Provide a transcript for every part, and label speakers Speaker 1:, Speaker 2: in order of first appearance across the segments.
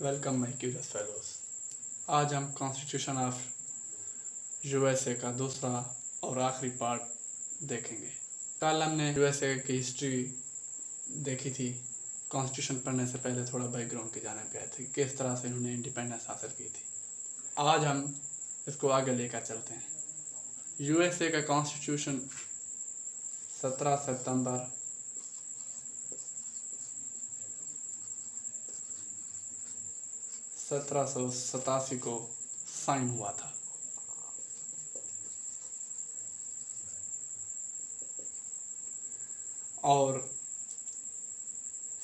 Speaker 1: Welcome my curious fellows. आज हम constitution of USA का दूसरा और आखिरी पार्ट देखेंगे। कल हमने यूएसए की हिस्ट्री देखी थी। कॉन्स्टिट्यूशन पढ़ने से पहले थोड़ा बैकग्राउंड की जानकारी आए थे, किस तरह से उन्होंने इंडिपेंडेंस हासिल की थी। आज हम इसको आगे लेकर चलते हैं। यूएसए का कॉन्स्टिट्यूशन 17 सितंबर 1787 को साइन हुआ था। और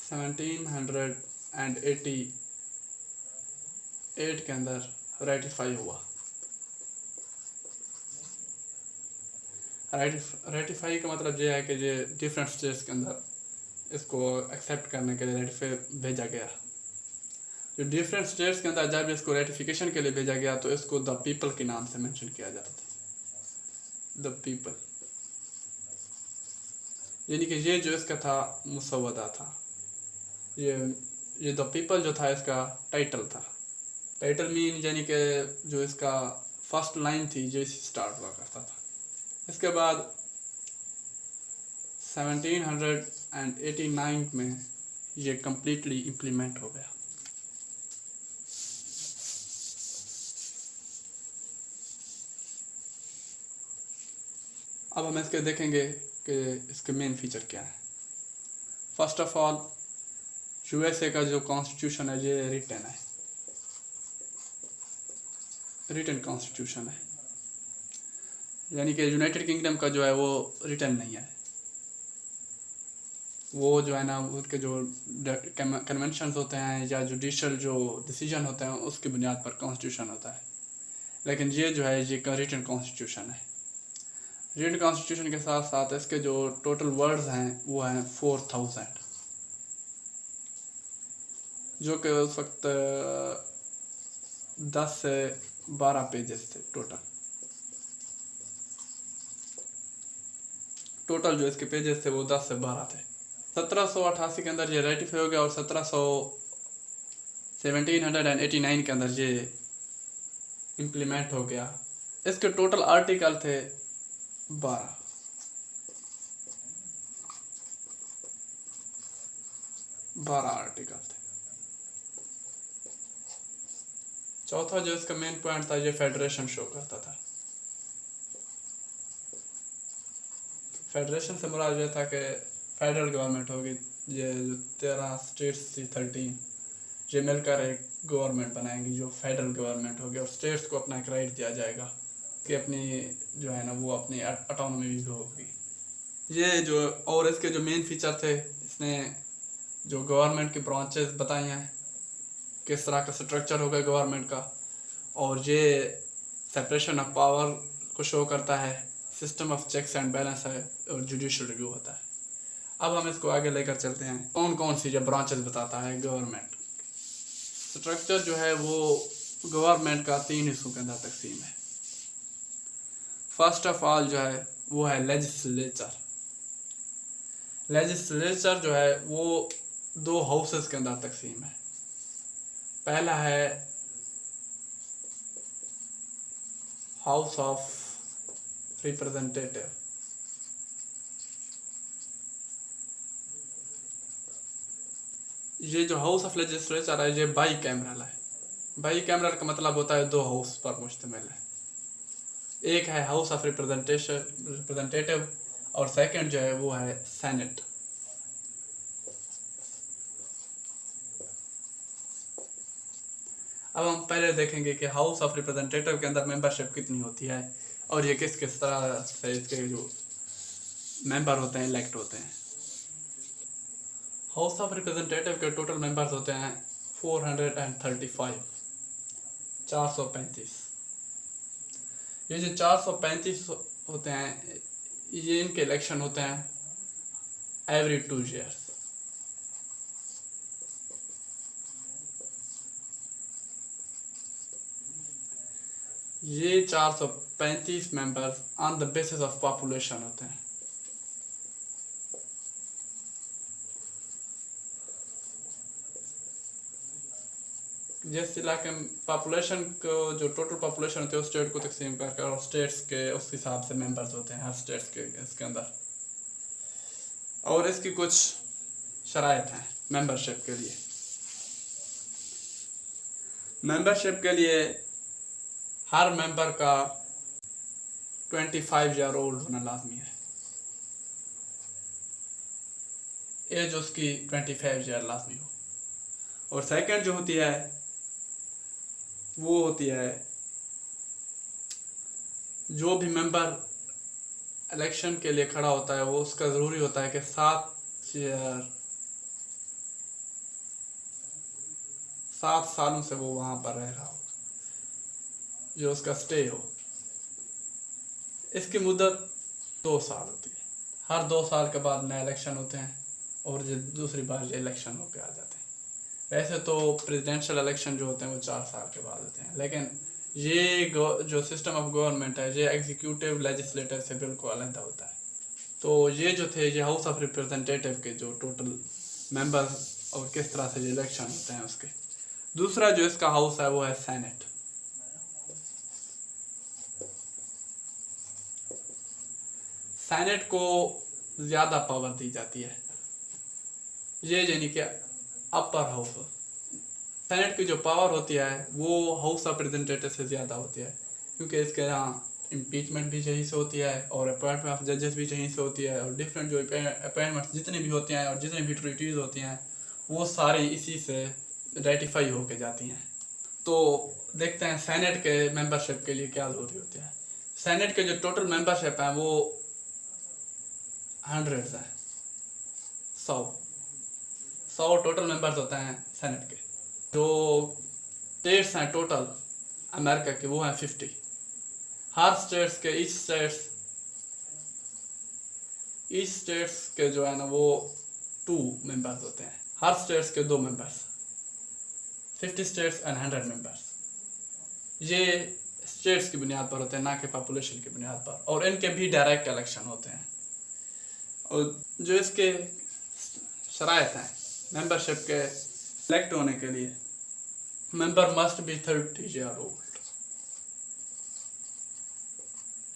Speaker 1: 1788 के अंदर रेटिफाई हुआ। रेटिफाई का मतलब यह है कि ये डिफरेंट स्टेट्स के अंदर इसको एक्सेप्ट करने के लिए रेटिफाई भेजा गया। जो डिफरेंट स्टेट्स के अंदर जब इसको रेटिफिकेशन के लिए भेजा गया तो इसको द पीपल के नाम से मेंशन किया जाता था। द पीपल, यानी कि ये जो इसका था मुसवदा था। ये द पीपल जो था इसका टाइटल था। टाइटल मीन यानी कि जो इसका फर्स्ट लाइन थी जो इसी स्टार्ट हुआ करता था। इसके बाद 1789 में ये कम्प्लीटली इम्प्लीमेंट हो गया। अब हम इसके देखेंगे कि इसके मेन फीचर क्या है। फर्स्ट ऑफ ऑल, यूएसए का जो कॉन्स्टिट्यूशन है ये रिटन कॉन्स्टिट्यूशन है, यानी कि यूनाइटेड किंगडम का जो है वो रिटन नहीं है। वो जो है ना उसके जो कन्वेंशंस होते हैं या जुडिशल जो डिसीजन होते हैं उसकी बुनियाद पर कॉन्स्टिट्यूशन होता है। लेकिन ये जो है ये रिटन कॉन्स्टिट्यूशन है। रिटन कॉन्स्टिट्यूशन के साथ साथ इसके जो टोटल वर्ड्स हैं वो हैं 4000, जो कि उस वक्त 10 से 12 पेजेस थे टोटल जो इसके पेजेस थे वो 10 से 12 थे। 1788 के अंदर ये रेटिफाई हो गया और 1789 के अंदर ये इम्प्लीमेंट हो गया। इसके टोटल आर्टिकल थे 12 आर्टिकल थे। चौथा जो इसका मेन पॉइंट था ये फेडरेशन शो करता था। फेडरेशन से मुराद ये था कि फेडरल गवर्नमेंट होगी, ये 13 स्टेट्स थी 13, ये मिलकर एक गवर्नमेंट बनाएंगी जो फेडरल गवर्नमेंट होगी। और स्टेट्स को अपना एक राइट दिया जाएगा कि अपनी जो है ना वो अपनी ऑटोनॉमी भी होगी। ये जो और इसके जो मेन फीचर थे, इसने जो गवर्नमेंट की ब्रांचेस बताई हैं, किस तरह का स्ट्रक्चर होगा गवर्नमेंट का, और ये सेपरेशन ऑफ पावर को शो करता है। System of checks and balance है और जुडिशियल रिव्यू होता है। अब हम इसको आगे लेकर चलते हैं। कौन कौन सी जो ब्रांचेस बताता है गवर्नमेंट। स्ट्रक्चर जो है वो गवर्नमेंट का 3 हिस्सों के अंदर तकसीम है। फर्स्ट ऑफ ऑल जो है वो है लेजिस्लेचर। लेजिस्लेचर जो है वो 2 हाउसेस के अंदर तकसीम है। पहला है हाउस ऑफ रिप्रेजेंटेटिव। ये जो हाउस ऑफ लेजिस्लेचर है ये बाई कैमरल है। बाई कैमरल का मतलब होता है 2 हाउस पर मुश्तमिल है। एक है हाउस ऑफ रिप्रेजेंटेटिव और सेकंड जो है वो है सेनेट। अब हम पहले देखेंगे कि हाउस ऑफ रिप्रेजेंटेटिव के अंदर मेंबरशिप कितनी होती है और ये किस किस तरह से इसके जो मेंबर होते हैं इलेक्ट होते हैं। हाउस ऑफ रिप्रेजेंटेटिव के टोटल मेंबर्स होते हैं 435। ये जो 435 होते हैं ये इनके इलेक्शन होते हैं एवरी 2 years। ये 435 members on the basis of population होते हैं। जिस इलाके में पॉपुलेशन को, जो टोटल पॉपुलेशन होती है उस स्टेट को तकसीम करके, और स्टेट्स के उस हिसाब से मेंबर्स होते हैं हर स्टेट्स के इसके अंदर। और इसकी कुछ शराइत हैं मेंबरशिप के लिए। मेंबरशिप के लिए हर मेंबर का 25 ईयर ओल्ड होना लाजमी है। एज उसकी 25 ईयर लाजमी हो। और सेकंड जो होती है वो होती है, जो भी मेंबर इलेक्शन के लिए खड़ा होता है वो उसका ज़रूरी होता है कि 7 सालों से वो वहाँ पर रह रहा हो, जो उसका स्टे हो। इसकी मुद्दत 2 साल होती है। हर 2 साल के बाद नए इलेक्शन होते हैं और जो दूसरी बार ये इलेक्शन होकर आ जाते हैं। वैसे तो प्रेसिडेंशियल इलेक्शन जो होते हैं वो 4 साल के बाद होते हैं, लेकिन ये जो सिस्टम ऑफ गवर्नमेंट है ये एग्जीक्यूटिव लेजिस्लेटिव से बिल्कुल अलग होता है। तो ये जो थे ये हाउस ऑफ रिप्रेजेंटेटिव के जो टोटल मेंबर्स और किस तरह से ये इलेक्शन होते हैं उसके। दूसरा जो इसका हाउस है वो है सेनेट। सेनेट को ज़्यादा पावर दी जाती है, ये यानी कि अपर हाउस। सेनेट की जो पावर होती है वो हाउस ऑफ रिप्रेजेंटेटिव से ज़्यादा होती है, क्योंकि इसके यहाँ इम्पीचमेंट भी यहीं से होती है और अपॉइंटमेंट ऑफ जजेस भी यहीं से होती है, और डिफरेंट जो अपॉइंटमेंट्स जितनी भी होती हैं और जितनी भी ट्रीटीज़ होती हैं वो सारी इसी से रेटिफाई होके जाती हैं। तो देखते हैं सेनेट के मेंबरशिप के लिए क्या ज़रूरी होती है। सेनेट के जो टोटल मेंबरशिप हैं वो 100 है। 100 टोटल मेंबर्स होते हैं सेनेट के। जो स्टेट्स हैं टोटल अमेरिका के वो हैं 50। हर स्टेट्स के ईच स्टेट्स के जो है ना वो 2 मेंबर्स होते हैं। हर स्टेट्स के 2 मेंबर्स। 50 states and 100 members. ये स्टेट्स की बुनियाद पर होते हैं, ना कि पॉपुलेशन की बुनियाद पर। और इनके भी डायरेक्ट इलेक्शन होते हैं। और जो इसके शराइत हैं मेंबरशिप के सिलेक्ट होने के लिए, member must be 30 year old.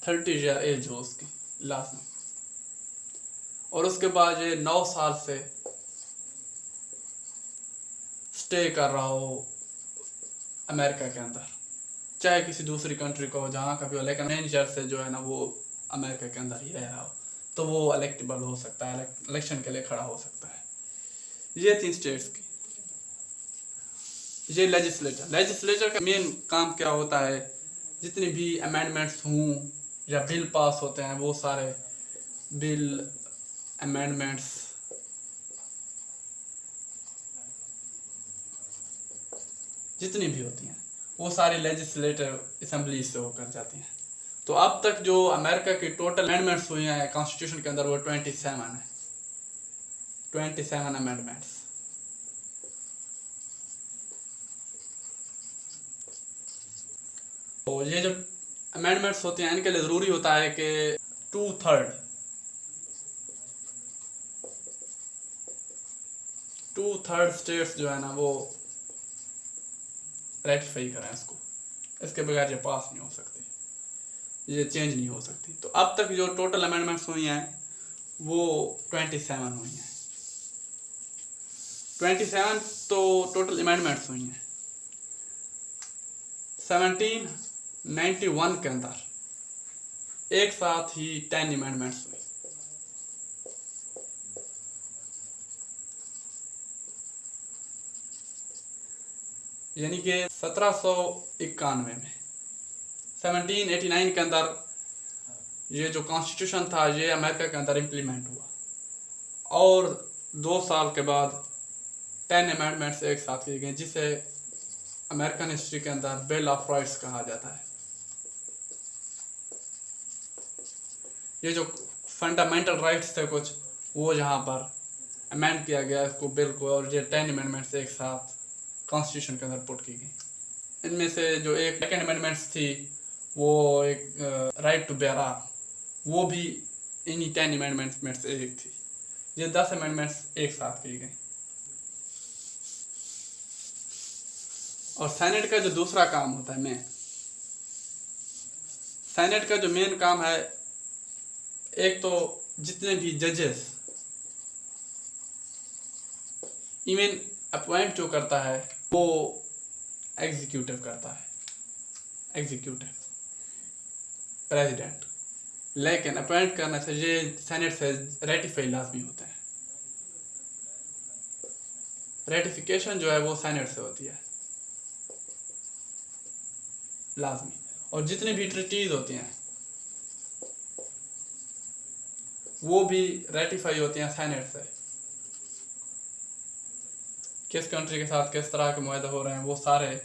Speaker 1: 30 year age हो उसकी लास्ट में। और उसके बाद ये 9 साल से स्टे कर रहा हो अमेरिका के अंदर, चाहे किसी दूसरी कंट्री को जहाँ का भी हो, लेकिन 9 ईयर से जो है ना वो अमेरिका के अंदर ही रह रहा हो, तो वो इलेक्टेबल हो सकता है, इलेक्शन के लिए खड़ा हो सकता है। ये 3 स्टेट्स की। ये लेजिस्लेचर का मेन काम क्या होता है, जितनी भी अमेंडमेंट्स हों या बिल पास होते हैं वो सारे बिल अमेंडमेंट्स जितनी भी होती हैं वो सारी लेजिस्लेटिव असेंबली से होकर जाती हैं। तो अब तक जो अमेरिका की टोटल अमेंडमेंट्स हुई हैं कॉन्स्टिट्यूशन के अंदर वो 27 है। 27 अमेंडमेंट्स। तो ये जो अमेंडमेंट्स होती हैं इनके लिए ज़रूरी होता है कि 2/3 स्टेट्स जो है ना वो रेटिफाई करें इसको। इसके बगैर ये पास नहीं हो सकती, ये चेंज नहीं हो सकती। तो अब तक जो टोटल अमेंडमेंट्स हुई हैं वो 27 हुई हैं। 27 तो टोटल अमेंडमेंट्स हुई हैं। 1791 के अंदर एक साथ ही 10 अमेंडमेंट्स हुई। यानी कि 1791 में 1789 के अंदर ये जो कॉन्स्टिट्यूशन था ये अमेरिका के अंदर इम्प्लीमेंट हुआ, और 2 साल के बाद 10 अमेंडमेंट्स एक साथ किए गए, जिसे अमेरिकन हिस्ट्री के अंदर बिल ऑफ राइट्स कहा जाता है। ये जो फंडामेंटल राइट्स थे कुछ, वो यहाँ पर अमेंड किया गया इसको बिल को, और ये 10 अमेंडमेंट्स एक साथ कॉन्स्टिट्यूशन के अंदर पुट की गई। इनमें से जो एक सेकेंड अमेंडमेंट्स थी वो एक राइट टू बेयर आर्म, वो भी इन्हीं 10 अमेंडमेंट्स में से एक थी। ये 10 अमेंडमेंट्स एक साथ की गई। और सेनेट का जो दूसरा काम होता है मेन, सेनेट का जो मेन काम है, एक तो जितने भी जजेस, इवन अपॉइंट जो करता है वो एग्जीक्यूटिव करता है, एग्जीक्यूटिव प्रेसिडेंट, लेकिन अपॉइंट करने से ये सेनेट से रेटिफाई लाजमी होता है। रेटिफिकेशन जो है वो सेनेट से होती है लाजमी। और जितनी भी ट्रीटीज होती हैं वो भी रेटिफाई होती हैं सेनेट से। किस कंट्री के साथ किस तरह के मुआहदे हो रहे हैं वो सारे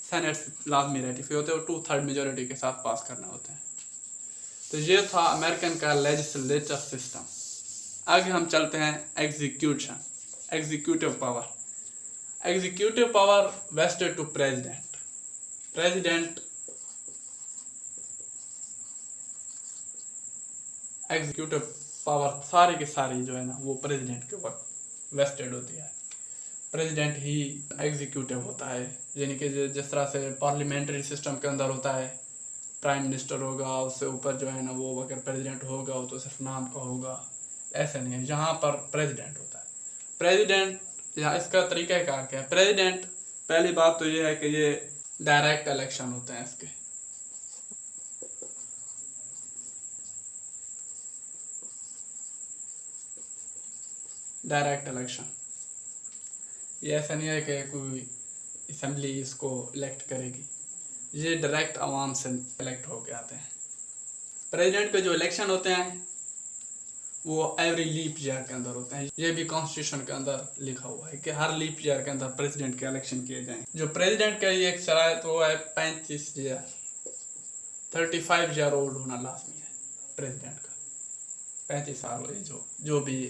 Speaker 1: सेनेट से लाजमी रेटिफाई होते हैं और 2/3 मेजोरिटी के साथ पास करना होता है। तो ये था अमेरिकन का लेजिस्लेचर सिस्टम। आगे हम चलते हैं execution, executive power. Executive power vested to president. President executive power सारी की सारी जो है ना वो प्रेसिडेंट के ऊपर वेस्टेड होती है। प्रेसिडेंट ही एग्जीक्यूटिव होता है, यानी कि जिस तरह से पार्लियामेंट्री सिस्टम के अंदर होता है प्राइम मिनिस्टर होगा, उससे ऊपर जो है ना वो अगर प्रेसिडेंट होगा वो तो सिर्फ नाम का होगा, ऐसा नहीं है। यहाँ पर प्रेसिडेंट होता है। प्रेसिडेंट यहाँ इसका तरीक़ाकार क्या है? प्रेसिडेंट, पहली बात तो ये है कि ये डायरेक्ट इलेक्शन होते हैं इसके। डायरेक्ट इलेक्शन, ये ऐसा नहीं है कि कोई असेंबली इसको इलेक्ट करेगी, ये डायरेक्ट आवाम से इलेक्ट होके आते हैं। प्रेसिडेंट के जो इलेक्शन होते हैं वो एवरी लीप ईयर के अंदर होते हैं। ये भी कॉन्स्टिट्यूशन के अंदर लिखा हुआ है कि हर लीप ईयर के अंदर प्रेसिडेंट के इलेक्शन किए जाएं। जो प्रेसिडेंट का ये एक शरायत वो है 35 ईयर, 35 ईयर ओल्ड होना लाजमी है प्रेसिडेंट का। 35 साल जो भी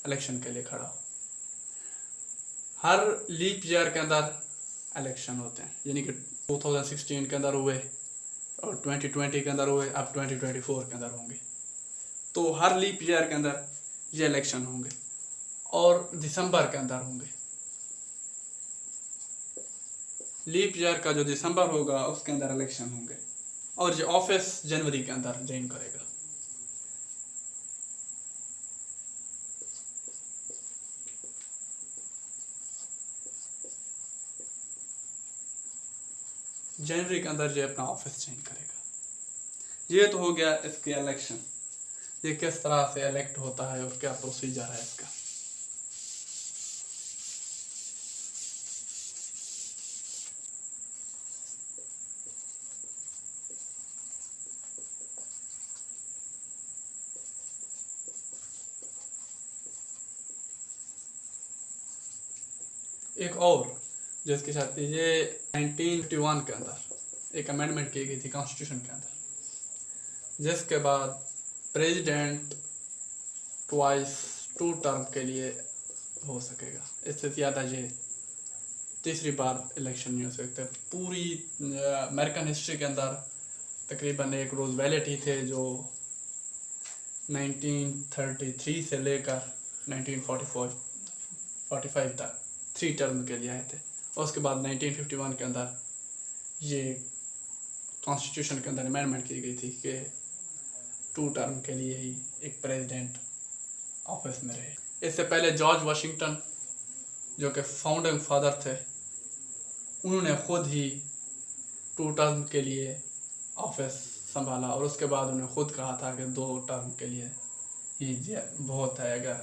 Speaker 1: इलेक्शन के लिए खड़ा हो। हर लीप ईयर के अंदर इलेक्शन होते हैं, यानी कि 2016 के अंदर हुए और 2020 के अंदर हुए, अब 2024 के अंदर होंगे। तो हर लीप ईयर के अंदर ये इलेक्शन होंगे और दिसंबर के अंदर होंगे। लीप ईयर का जो दिसंबर होगा उसके अंदर इलेक्शन होंगे और ये ऑफिस जनवरी के अंदर ज्वाइन करेगा। जनवरी के अंदर ये अपना ऑफिस चेंज करेगा। ये तो हो गया इसके इलेक्शन, ये किस तरह से इलेक्ट होता है और क्या प्रोसीजर है इसका। एक और जिसके साथ ये 1951 के अंदर एक अमेंडमेंट की गई थी कॉन्स्टिट्यूशन के अंदर, जिसके बाद प्रेसिडेंट ट्वाइस 2 टर्म के लिए हो सकेगा। इससे ज़्यादा ये तीसरी बार इलेक्शन नहीं हो सकते। पूरी अमेरिकन हिस्ट्री के अंदर तकरीबन एक रूजवेल्ट ही थे जो 1933 से लेकर 1945 तक 3 टर्म के लिए आए थे। और उसके बाद 1951 के अंदर ये कॉन्स्टिट्यूशन के अंदर अमेंडमेंट की गई थी कि 2 टर्म के लिए ही एक प्रेसिडेंट ऑफिस में रहे। इससे पहले जॉर्ज वाशिंगटन जो कि फाउंडिंग फादर थे, उन्होंने खुद ही 2 टर्म के लिए ऑफिस संभाला और उसके बाद उन्होंने खुद कहा था कि 2 टर्म के लिए ही बहुत है अगर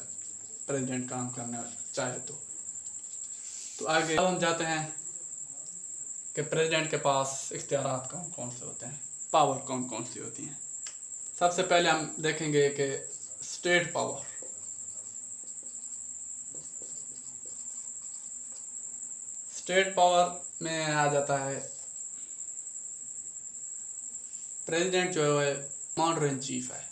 Speaker 1: प्रेसिडेंट काम करना चाहे तो आगे अब हम जाते हैं कि प्रेसिडेंट के पास इख्तियारात कौन कौन से होते हैं, पावर कौन कौन सी होती हैं। सबसे पहले हम देखेंगे कि स्टेट पावर। स्टेट पावर में आ जाता है प्रेसिडेंट जो है कमांडर इन चीफ है।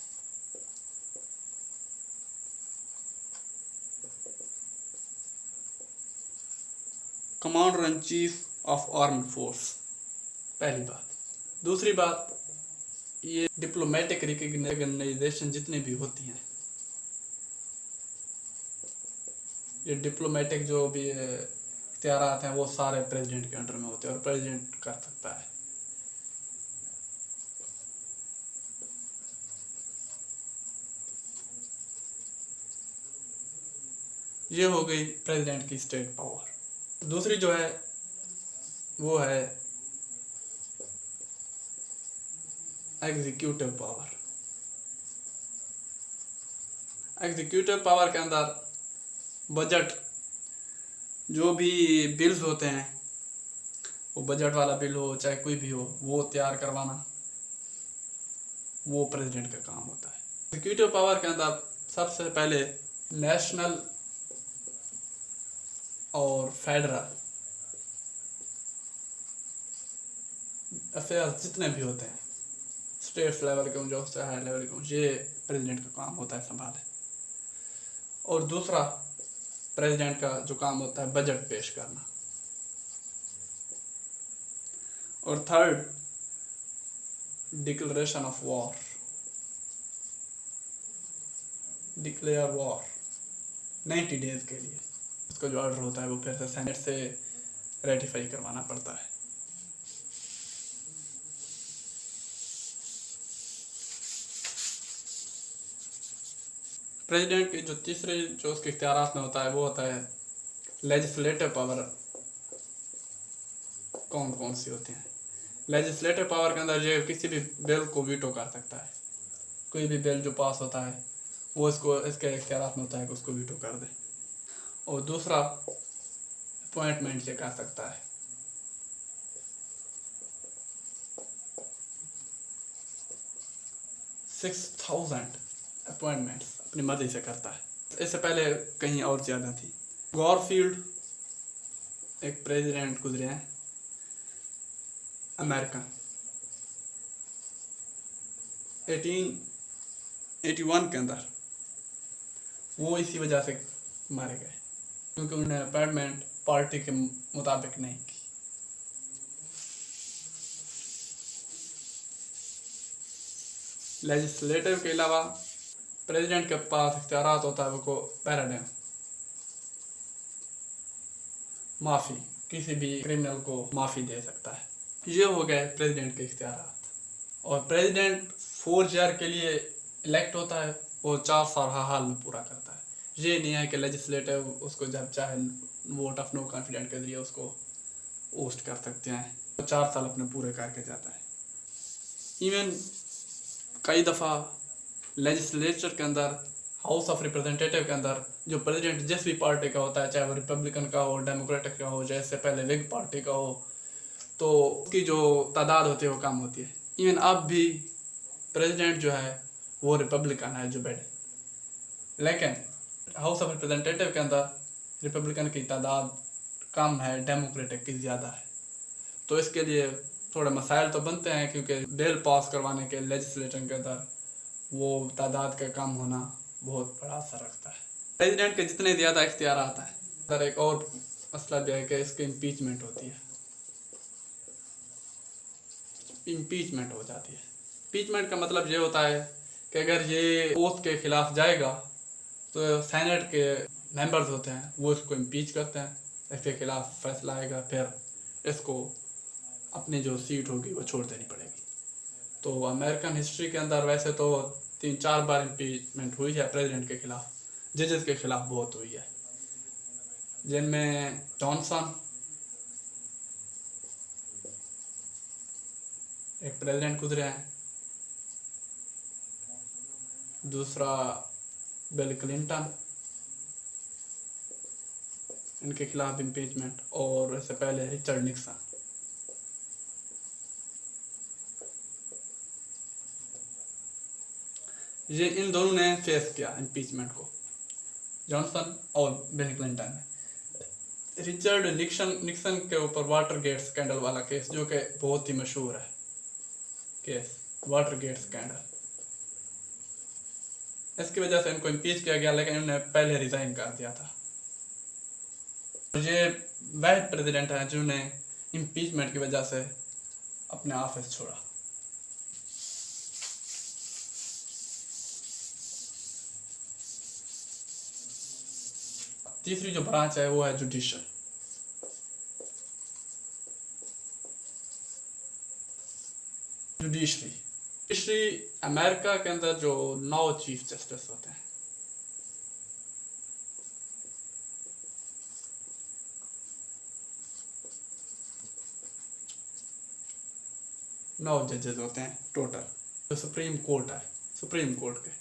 Speaker 1: Commander in chief of armed force, पहली बात। दूसरी बात, ये डिप्लोमेटिक रिकग्नाइजेशन जितनी भी होती हैं, ये डिप्लोमेटिक जो भी इख्तियारात हैं वो सारे प्रेसिडेंट के अंडर में होते हैं और प्रेसिडेंट कर सकता है। ये हो गई प्रेसिडेंट की स्टेट पावर। दूसरी जो है वो है एग्जीक्यूटिव पावर। एग्जीक्यूटिव पावर के अंदर बजट, जो भी बिल्स होते हैं, वो बजट वाला बिल हो चाहे कोई भी हो, वो तैयार करवाना वो प्रेसिडेंट का काम होता है। एग्जीक्यूटिव पावर के अंदर सबसे पहले नेशनल और फेडरल अफेयर्स जितने भी होते हैं, स्टेट्स लेवल के जो हाई लेवल के, ये प्रेसिडेंट का काम होता है संभाले। और दूसरा प्रेसिडेंट का जो काम होता है बजट पेश करना। और third declaration of war, declare war 90 days के लिए। उसका जो ऑर्डर होता है वो फिर से सेनेट से रेटिफाई करवाना पड़ता है। प्रेसिडेंट की जो तीसरे जो उसके इख्तियारात में होता है वो होता है लेजिस्लेटिव पावर। कौन कौन सी होती हैं? लेजिस्लेटिव पावर के अंदर ये किसी भी बिल को वीटो कर सकता है। कोई भी बिल जो पास होता है वो इसको इसके इख्तियारात में होता है कि उसको वीटो कर दे। और दूसरा अपॉइंटमेंट ये कर सकता है। $6,000 अपॉइंटमेंट्स अपनी मर्जी से करता है। इससे पहले कहीं और ज़्यादा थी। गॉरफील्ड एक प्रेसिडेंट गुजरे हैं अमेरिका, 1881 के अंदर। वो इसी वजह से मारे गए क्योंकि उन्होंने अपॉइंटमेंट पार्टी के मुताबिक नहीं की। लेजिस्लेटिव के अलावा प्रेसिडेंट के पास इख्तियारात होता है वो पैराडाइम, माफ़ी, किसी भी क्रिमिनल को माफ़ी दे सकता है। ये हो गए प्रेसिडेंट के इख्तियारात। और प्रेसिडेंट 4 ईयर के लिए इलेक्ट होता है, वो 4 साल हाल में पूरा करता है। ये नहीं है कि लेजिस्लेटिव उसको जब चाहे वोट ऑफ नो कॉन्फिडेंस के जरिए उसको ओस्ट कर सकते हैं, तो 4 साल अपने पूरे करके जाता है। इवन कई दफ़ा लेजिस्लेचर के अंदर, हाउस ऑफ रिप्रेजेंटेटिव के अंदर, जो प्रेसिडेंट जिस भी पार्टी का होता है, चाहे वो रिपब्लिकन का हो, डेमोक्रेटिक का हो, जैसे पहले विग पार्टी का हो, तो उसकी जो तादाद होती है वो कम होती है। इवन अब भी प्रेसिडेंट जो है वो रिपब्लिकन है, जो बाइडेन, लेकिन हाउस ऑफ रिप्रेजेंटेटिव के अंदर रिपब्लिकन की तादाद कम है, डेमोक्रेटिक की ज़्यादा है। तो इसके लिए थोड़े मसाइल तो बनते हैं, क्योंकि बिल पास करवाने के लेजिस्लेचर के अंदर वो तादाद का कम होना बहुत बड़ा असर रखता है। प्रेसिडेंट के जितने ज़्यादा इख्तियार आता है, सर एक और मसला भी है कि इसकी इम्पीचमेंट होती है। इम्पीचमेंट हो जाती है। इम्पीचमेंट का मतलब ये होता है कि अगर ये ओथ के खिलाफ जाएगा तो सेनेट के मेंबर्स होते हैं वो इसको इम्पीच करते हैं, इसके खिलाफ फैसला आएगा, फिर इसको अपनी जो सीट होगी वो छोड़ देनी पड़ेगी। तो अमेरिकन हिस्ट्री के अंदर वैसे तो 3-4 बार इम्पीचमेंट हुई है प्रेसिडेंट के खिलाफ, जजेस के खिलाफ बहुत हुई है, जिनमें जॉनसन एक प्रेसिडेंट गुजरे हैं, दूसरा बिल क्लिंटन, इनके खिलाफ इम्पीचमेंट, और इससे पहले रिचर्ड निक्सन। ये इन दोनों ने फेस किया इम्पीचमेंट को, जॉनसन और बिल क्लिंटन ने। रिचर्ड निक्सन के ऊपर वाटरगेट स्कैंडल वाला केस, जो कि बहुत ही मशहूर है केस, वाटरगेट स्कैंडल, इसकी वजह से इनको इम्पीच किया गया, लेकिन इन्होंने पहले रिजाइन कर दिया था। ये वह प्रेसिडेंट है जिन्होंने इम्पीचमेंट की वजह से अपने ऑफिस छोड़ा। तीसरी जो ब्रांच है वो है जुडिशल। जुडिशरी जुडिशरी अमेरिका के अंदर जो 9 चीफ जस्टिस होते हैं, नौ जजेस होते हैं टोटल, जो सुप्रीम कोर्ट है, सुप्रीम कोर्ट के।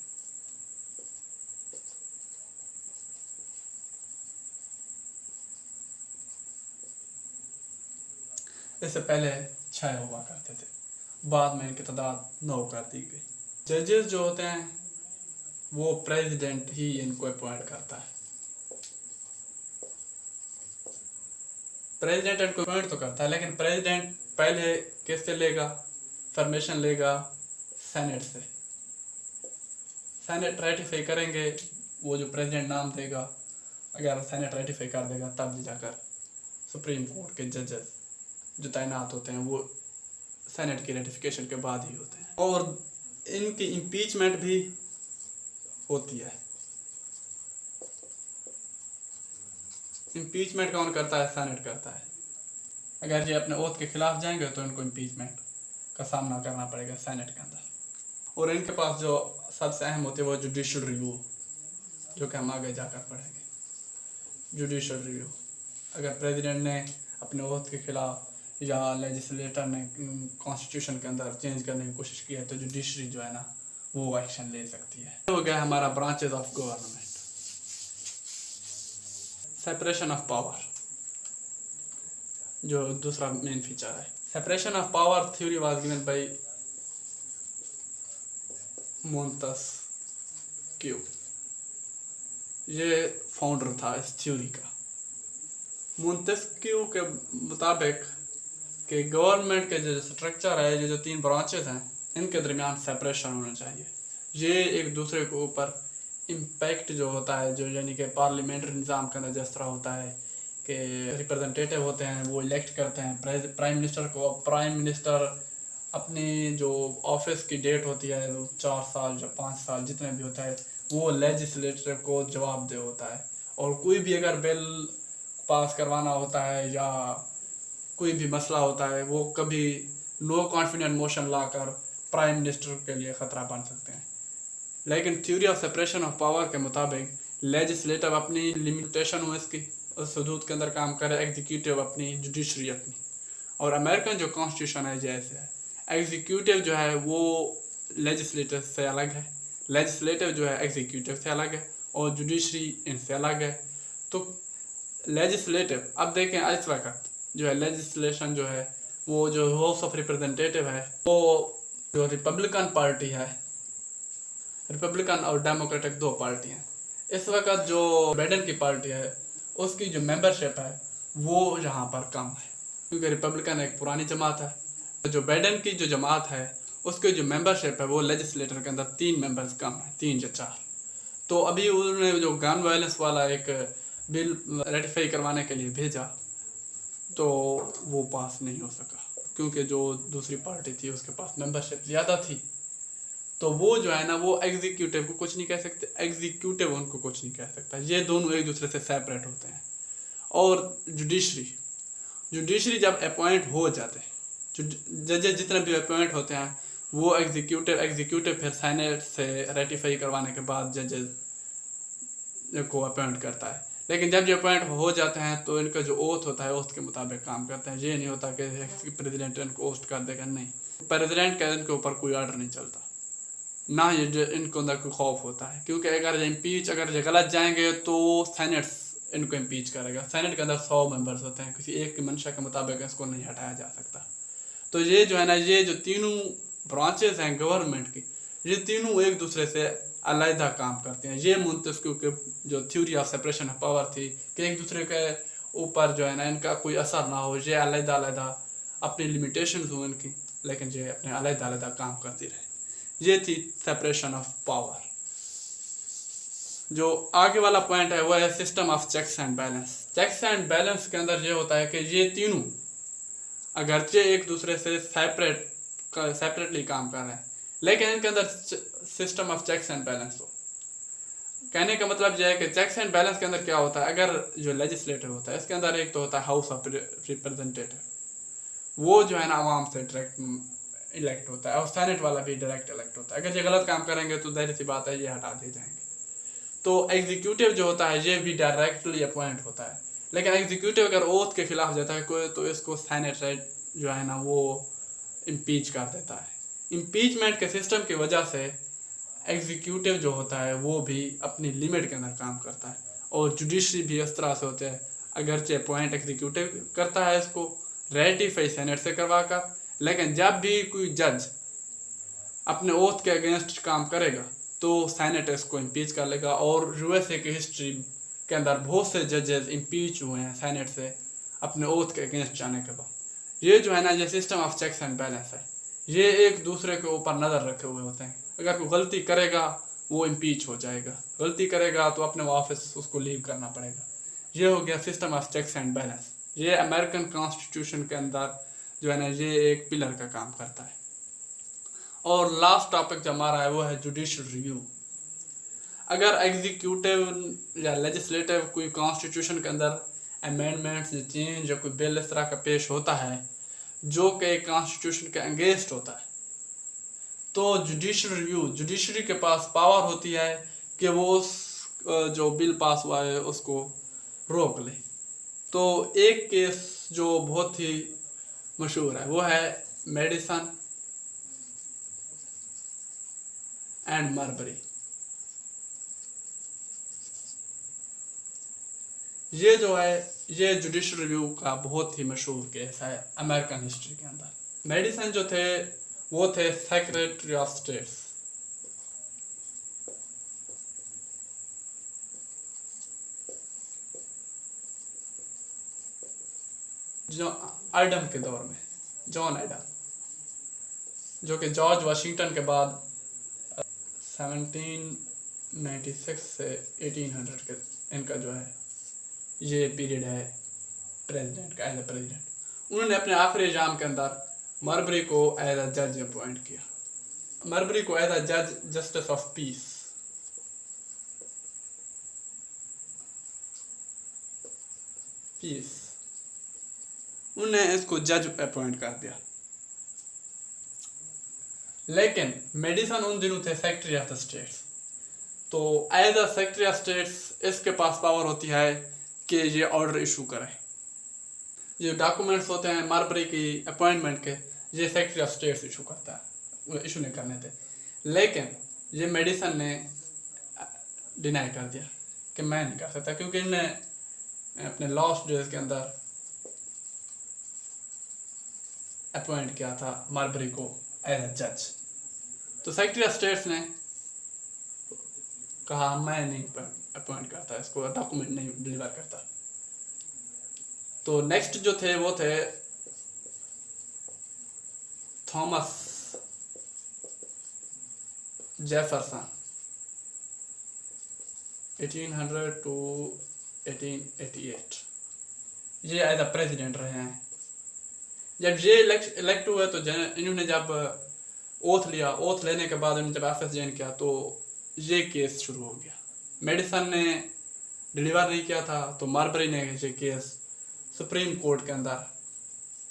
Speaker 1: इससे पहले 6 हुआ करते थे, बाद में इनकी तादाद 9 कर दी गई। जजेस जो होते हैं वो प्रेसिडेंट ही इनको अपॉइंट करता है। प्रेसिडेंट इनको अपॉइंट तो करता है, लेकिन प्रेसिडेंट पहले किससे लेगा? फॉर्मेशन लेगा सेनेट से। सेनेट रेटिफाई करेंगे, वो जो प्रेसिडेंट नाम देगा, अगर सेनेट रेटिफाई कर देगा तब जाकर सुप्रीम कोर्ट के जजेस जो तैनात होते हैं वो सेनेट की रेटिफिकेशन के बाद ही होते हैं। और इनकी इम्पीचमेंट भी होती है। इम्पीचमेंट कौन करता है? सेनेट करता है। अगर ये अपने ओथ के खिलाफ जाएंगे तो इनको इम्पीचमेंट का सामना करना पड़ेगा सेनेट के अंदर। और इनके पास जो सबसे अहम होती है वो जुडिशियल रिव्यू, जो कि हम आगे जाकर पढ़ेंगे। जुडिशियल रिव्यू, अगर प्रेसिडेंट ने अपने ओथ के खिलाफ या लेजिस्लेटर ने कॉन्स्टिट्यूशन के अंदर चेंज करने की कोशिश की है तो जुडिशरी जो है ना वो एक्शन ले सकती है। हो गया हमारा branches of government. Separation of power जो दूसरा मेन फीचर है। Separation of power theory was given by Montesquieu. ये फाउंडर था इस थ्योरी का। मोंटेस्क्यू के मुताबिक कि गवर्नमेंट के जो स्ट्रक्चर है, जो 3 ब्रांचेस हैं, इनके दरमियान सेपरेशन होना चाहिए। ये एक दूसरे के ऊपर इम्पैक्ट जो होता है, जो यानी कि पार्लियामेंट्री निज़ाम के अंदर जिस तरह होता है कि रिप्रेजेंटेटिव होते हैं वो इलेक्ट करते हैं प्राइम मिनिस्टर को। प्राइम मिनिस्टर अपनी जो ऑफिस की डेट होती है 4 साल या 5 साल जितने भी होता है वो लेजिस्लेटर को जवाबदेह होता है। और कोई भी अगर बिल पास करवाना होता है या कोई भी मसला होता है वो कभी नो कॉन्फिडेंस मोशन लाकर प्राइम मिनिस्टर के लिए ख़तरा बन सकते हैं। लेकिन theory of separation of power के मुताबिक लेजिस्लेटिव अपनी लिमिटेशन हो इसकी उस हदूद के अंदर काम करे, एग्जीक्यूटिव अपनी, जुडिशरी अपनी। और अमेरिकन जो कॉन्स्टिट्यूशन है जैसे है, एग्जीक्यूटिव जो है वो लेजिस्लेटिव से अलग है, लेजिस्लेटिव जो है एग्जीक्यूटिव से अलग है और जुडिशरी इनसे अलग है। तो लेजिस्लेटिव, अब देखें इस वक्त जो है लेजिस्लेशन जो है वो जो हाउस ऑफ रिप्रेजेंटेटिव है वो जो रिपब्लिकन पार्टी है, रिपब्लिकन और डेमोक्रेटिक 2 पार्टी हैं। इस वक्त जो बाइडेन की पार्टी है उसकी जो मेंबरशिप है वो यहाँ पर कम है, क्योंकि रिपब्लिकन एक पुरानी जमात है। जो बाइडेन की जो जमात है उसकी जो मेंबरशिप है वो लेजिस्लेटर के अंदर 3 मेंबर्स कम है, 3 या 4। तो अभी उन्होंने जो गन वायलेंस वाला एक बिल रेटिफाई करवाने के लिए भेजा तो वो पास नहीं हो सका, क्योंकि जो दूसरी पार्टी थी उसके पास मेंबरशिप ज़्यादा थी। तो वो जो है ना वो एग्जीक्यूटिव को कुछ नहीं कह सकते, एग्जीक्यूटिव उनको कुछ नहीं कह सकता। ये दोनों एक दूसरे से सेपरेट होते हैं। और जुडिशरी जब अपॉइंट हो जाते हैं, जजेस जितने भी अपॉइंट होते हैं वो एग्जीक्यूटिव फिर सेनेट से रेटिफाई करवाने के बाद जजेस को अपॉइंट करता है। लेकिन जब ये अपॉइंट हो जाते हैं तो इनका जो ओथ होता है ओथ के मुताबिक काम करते हैं। ये नहीं होता कि प्रेसिडेंट इनको ओस्ट कर देगा, नहीं, प्रेसिडेंट का इनके ऊपर कोई ऑर्डर नहीं चलता, ना ये इनको अंदर कोई खौफ होता है। क्योंकि अगर ये गलत जाएंगे तो सेनेट इनको इम्पीच करेगा। सेनेट के अंदर 100 मेंबर्स होते हैं, किसी एक की मंशा के मुताबिक इसको नहीं हटाया जा सकता। तो ये जो है ना, ये जो तीनों ब्रांचेस हैं गवर्नमेंट की, ये तीनों एक दूसरे से अलहदा काम करते हैं। ये मोंटेस्क्यू के जो theory of separation of power थी कि एक दूसरे के ऊपर जो है ना इनका कोई असर ना हो, ये अलहदा अपनी लिमिटेशंस हो इनकी, लेकिन ये अपने अलहदा काम करती रहे। ये थी सेपरेशन ऑफ पावर। जो आगे वाला पॉइंट है वो है system of checks and balance. Checks and balance के अंदर ये होता है कि ये तीनों अगरचे एक दूसरे से सेपरेटली काम कर रहे हैं, लेकिन इनके अंदर system of checks and balance हो। कहने का मतलब यह है कि चेक्स एंड बैलेंस के अंदर क्या होता है, अगर जो लेजिस्लेटिव होता है इसके अंदर एक तो होता है हाउस ऑफ रिप्रेजेंटेटिव, वो जो है ना आवाम से डायरेक्ट इलेक्ट होता है और सेनेट वाला भी डायरेक्ट इलेक्ट होता है। अगर ये गलत काम करेंगे तो जाहिर सी बात है ये हटा दिए जाएंगे। तो एग्जीक्यूटिव जो होता है ये भी डायरेक्टली अपॉइंट होता है, लेकिन एग्जीक्यूटिव अगर ओथ के खिलाफ जाता है कोई तो इसको सेनेट जो है ना वो इम्पीच कर देता है। इम्पीचमेंट के सिस्टम की वजह से एग्जीक्यूटिव जो होता है वो भी अपनी लिमिट के अंदर काम करता है और जुडिशरी भी इस तरह से होते हैं, अगरचे अपॉइंट एग्जीक्यूटिव करता है इसको रेटिफाई सेनेट से करवा कर, लेकिन जब भी कोई जज अपने ओथ के अगेंस्ट काम करेगा तो सेनेट इसको इम्पीच कर लेगा। और यूएसए की हिस्ट्री के अंदर बहुत से जजेस इम्पीच हुए हैं सेनेट से अपने ओथ के अगेंस्ट जाने के बाद। ये जो है ना ये system of checks and balance है, ये एक दूसरे के ऊपर नज़र रखे हुए होते हैं। अगर कोई गलती करेगा वो इम्पीच हो जाएगा, गलती करेगा तो अपने ऑफिस उसको लीव करना पड़ेगा। ये हो गया system of checks and balance. ये अमेरिकन कॉन्स्टिट्यूशन के अंदर जो है ना ये एक पिलर का काम करता है। और लास्ट टॉपिक जो हमारा है वो है जुडिशियल रिव्यू। अगर एग्जीक्यूटिव या लेजिस्लेटिव कोई कॉन्स्टिट्यूशन के अंदर अमेंडमेंट्स या चेंज या कोई बिल इस तरह का पेश होता है जो कि कॉन्स्टिट्यूशन के अगेंस्ट होता है तो जुडिशियल रिव्यू, जुडिशरी के पास पावर होती है कि वो उस जो बिल पास हुआ है उसको रोक ले। तो एक केस जो बहुत ही मशहूर है वो है मेडिसन एंड मार्बरी। ये जो है ये जुडिशियल रिव्यू का बहुत ही मशहूर केस है अमेरिकन हिस्ट्री के अंदर। मेडिसन जो थे वो थे सेक्रेटरी ऑफ स्टेट्स। जो एडम के दौर में, जॉन एडम, जो कि जॉर्ज वाशिंगटन के बाद 1796 से 1800 के इनका जो है ये पीरियड है प्रेसिडेंट का, एज ए प्रेसिडेंट। उन्होंने अपने आखिरी एग्जाम के अंदर मार्बरी को एज अ जज अपॉइंट किया। मार्बरी को एज अ जज जस्टिस ऑफ पीस। उन्होंने इसको जज अपॉइंट कर दिया। लेकिन मेडिसन उन दिनों थे सेक्रेटरी ऑफ द स्टेट्स, तो as a secretary of states इसके पास पावर होती है कि ये ऑर्डर इशू करे। ये डॉक्यूमेंट्स होते हैं मार्बरी की अपॉइंटमेंट के, ये सेक्रेटरी ऑफ स्टेट्स इशू करता है, वो इशू नहीं करने थे। लेकिन ये मेडिसन ने डिनाई कर दिया कि मैं नहीं कर सकता, क्योंकि इन्हें अपने लास्ट डेज के अंदर अपॉइंट किया था मार्बरी को एज अ जज। तो सेक्रेटरी ऑफ स्टेट्स ने कहा मैं नहीं अपॉइंट करता, इसको डॉक्यूमेंट नहीं डिलीवर करता। तो नेक्स्ट जो थे वो थे थॉमस जेफरसन 1800 टू 1888। ये एज अ प्रेसिडेंट रहे हैं। जब ये इलेक्ट हुए तो इन्होंने जब ओथ लिया, ओथ लेने के बाद उन्होंने जब ऑफिस ज्वाइन किया तो ये केस शुरू हो गया। मेडिसन ने डिलीवर नहीं किया था तो मार्बरी ने ये केस सुप्रीम कोर्ट के अंदर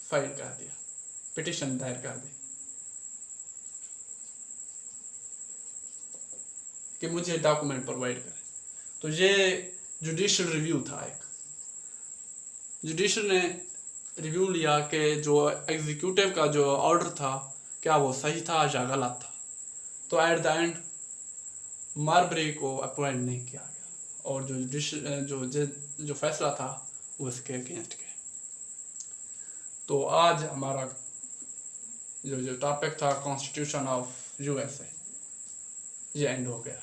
Speaker 1: फाइल कर दिया, पिटिशन दायर कर दी कि मुझे डॉक्यूमेंट प्रोवाइड करें। तो ये जुडिशियल रिव्यू था। एक जुडिशियल ने रिव्यू लिया कि जो एग्जीक्यूटिव का जो ऑर्डर था क्या वो सही था या गलत था। तो एट द एंड मार्बरी को अपॉइंट नहीं किया गया और जो फैसला था वो इसके अगेंस्ट गया। तो आज हमारा जो टॉपिक था कॉन्स्टिट्यूशन ऑफ यूएसए ये एंड हो गया।